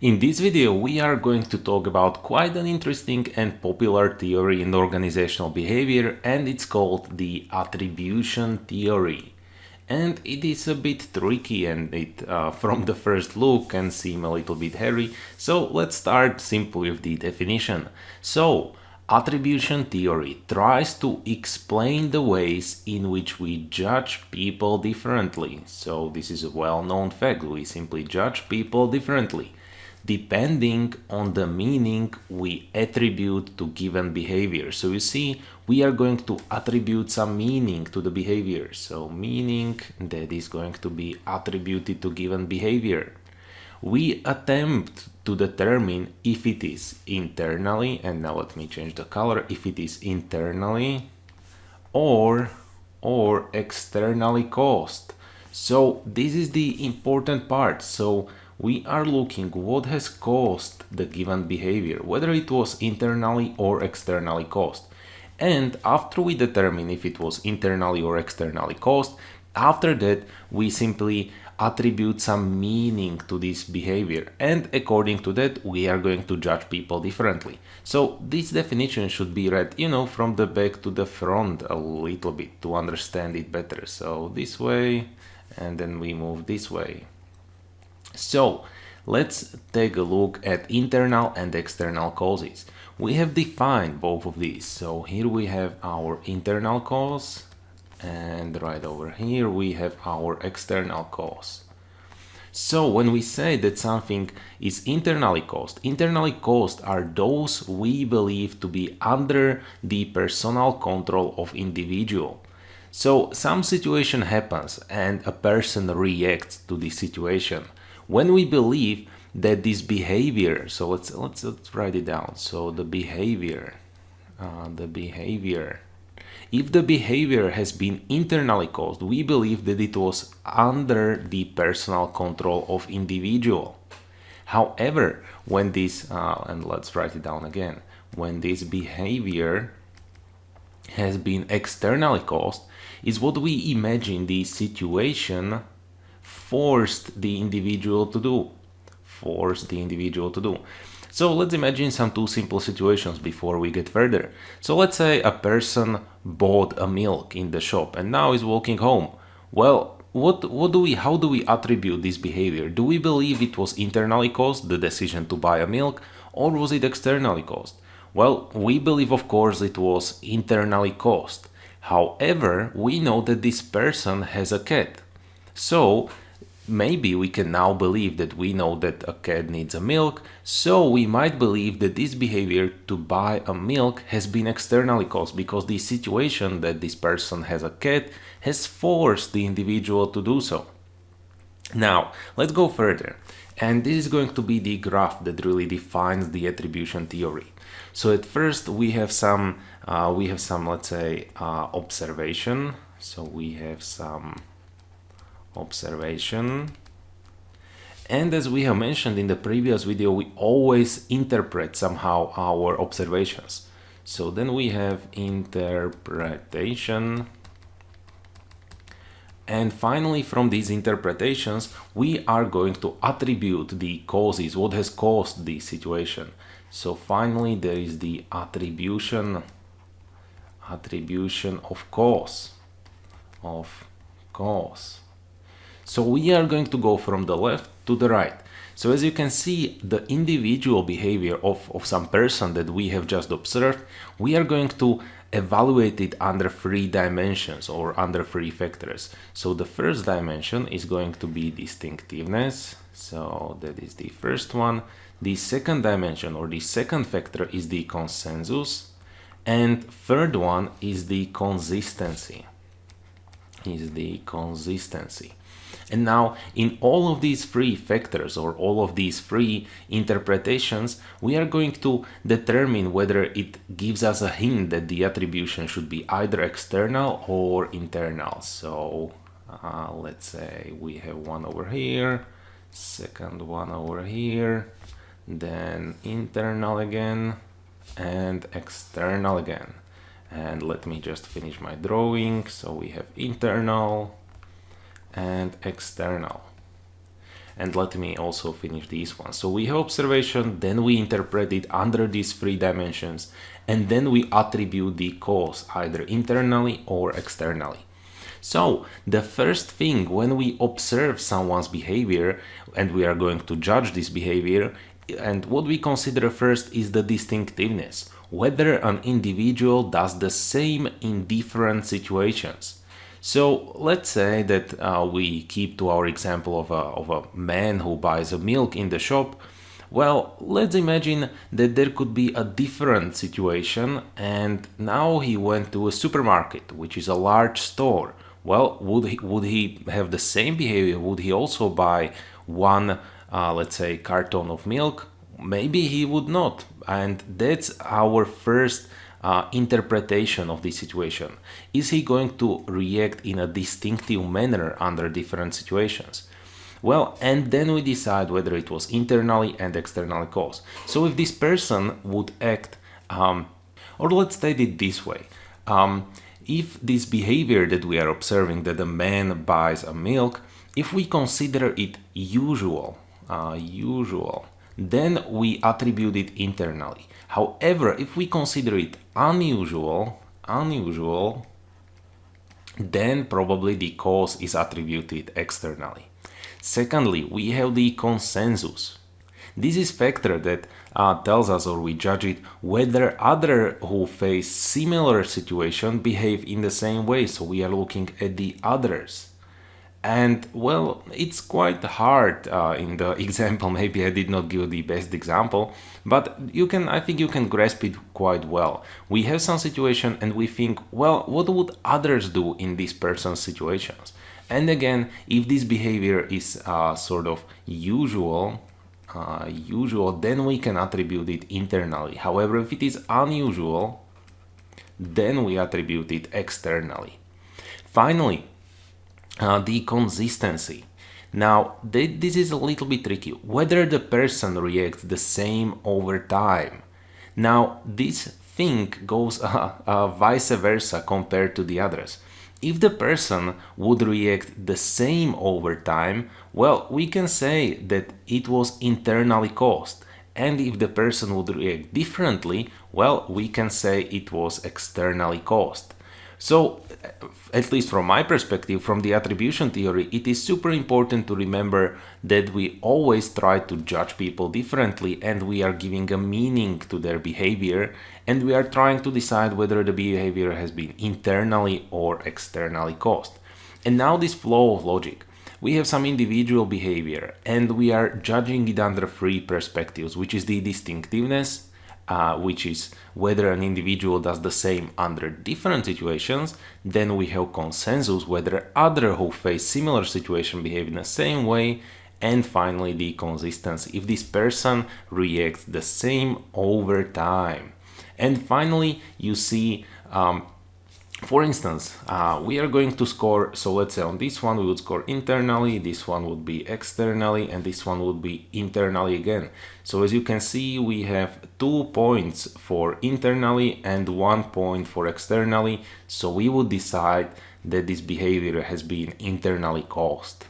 In this video, we are going to talk about quite an interesting and popular theory in organizational behavior, and it's called the Attribution Theory. And it is a bit tricky, and it from the first look can seem a little bit hairy. So let's start simply with the definition. So, Attribution theory tries to explain the ways in which we judge people differently. So this is a well-known fact. We simply judge people differently, depending on the meaning we attribute to given behavior. So you see, we are going to attribute some meaning to the behavior. So meaning that is going to be attributed to given behavior. We attempt to determine if it is internally, and now let me change the color, if it is internally or externally caused. So this is the important part. So we are looking what has caused the given behavior, whether it was internally or externally caused. And after we determine if it was internally or externally caused, after that we simply attribute some meaning to this behavior, and according to that we are going to judge people differently. So this definition should be read, from the back to the front a little bit to understand it better. So this way, and then we move this way. So let's take a look at internal and external causes. We have defined both of these. So here we have our internal cause, and right over here we have our external cause. So when we say that something is internally caused are those we believe to be under the personal control of individual. So some situation happens and a person reacts to this situation. When we believe that this behavior, so let's write it down. So the behavior, if the behavior has been internally caused, we believe that it was under the personal control of individual. However, when this, and let's write it down again, when this behavior has been externally caused, is what we imagine the situation forced the individual to do. So let's imagine some two simple situations before we get further. So let's say a person bought a milk in the shop and now is walking home. Well, how do we attribute this behavior? Do we believe it was internally caused, the decision to buy a milk, or was it externally caused? Well, we believe, of course, it was internally caused. However, we know that this person has a cat. So maybe we can now believe that we know that a cat needs a milk, so we might believe that this behavior to buy a milk has been externally caused because the situation that this person has a cat has forced the individual to do so. Now, let's go further. And this is going to be the graph that really defines the attribution theory. So at first we have some, let's say, observation. So we have some observation, and as we have mentioned in the previous video, we always interpret somehow our observations. So then we have interpretation, and finally from these interpretations we are going to attribute the causes, what has caused the situation. So finally there is the attribution of cause. So we are going to go from the left to the right. So as you can see, the individual behavior of some person that we have just observed, we are going to evaluate it under 3 dimensions or under 3 factors. So the first dimension is going to be distinctiveness. So that is the first one. The second dimension or the second factor is the consensus. And third one is the consistency. And now in all of these 3 factors or all of these 3 interpretations, we are going to determine whether it gives us a hint that the attribution should be either external or internal. So let's say we have one over here, second one over here, then internal again and external again. And let me just finish my drawing. So we have internal and external. And let me also finish this one. So we have observation, then we interpret it under these three dimensions, and then we attribute the cause either internally or externally. So the first thing when we observe someone's behavior and we are going to judge this behavior, and what we consider first is the distinctiveness, whether an individual does the same in different situations. So let's say that we keep to our example of a man who buys a milk in the shop. Well, let's imagine that there could be a different situation, and now he went to a supermarket, which is a large store. Well, would he have the same behavior? Would he also buy one, let's say, carton of milk? Maybe he would not. And that's our first interpretation of the situation. Is he going to react in a distinctive manner under different situations? Well, and then we decide whether it was internally and externally caused. So if this person would act, or let's state it this way, if this behavior that we are observing, that a man buys a milk, if we consider it usual, then we attribute it internally. However, if we consider it unusual, then probably the cause is attributed externally. Secondly, we have the consensus. This is factor that tells us, or we judge it, whether others who face similar situation behave in the same way. So we are looking at the others. And well, it's quite hard in the example. Maybe I did not give the best example, but I think you can grasp it quite well. We have some situation and we think, well, what would others do in this person's situations? And again, if this behavior is sort of usual, then we can attribute it internally. However, if it is unusual, then we attribute it externally. Finally, the consistency. Now, this is a little bit tricky. Whether the person reacts the same over time. Now, this thing goes vice versa compared to the others. If the person would react the same over time, well, we can say that it was internally caused. And if the person would react differently, well, we can say it was externally caused. So, at least from my perspective, from the attribution theory, it is super important to remember that we always try to judge people differently, and we are giving a meaning to their behavior, and we are trying to decide whether the behavior has been internally or externally caused. And now this flow of logic. We have some individual behavior, and we are judging it under three perspectives, which is the distinctiveness, which is whether an individual does the same under different situations. Then we have consensus, whether others who face similar situation behave in the same way. And finally, the consistency, if this person reacts the same over time. And finally, you see, for instance, we are going to score, so let's say on this one we would score internally, this one would be externally, and this one would be internally again. So as you can see, we have 2 points for internally and 1 point for externally. So we would decide that this behavior has been internally caused.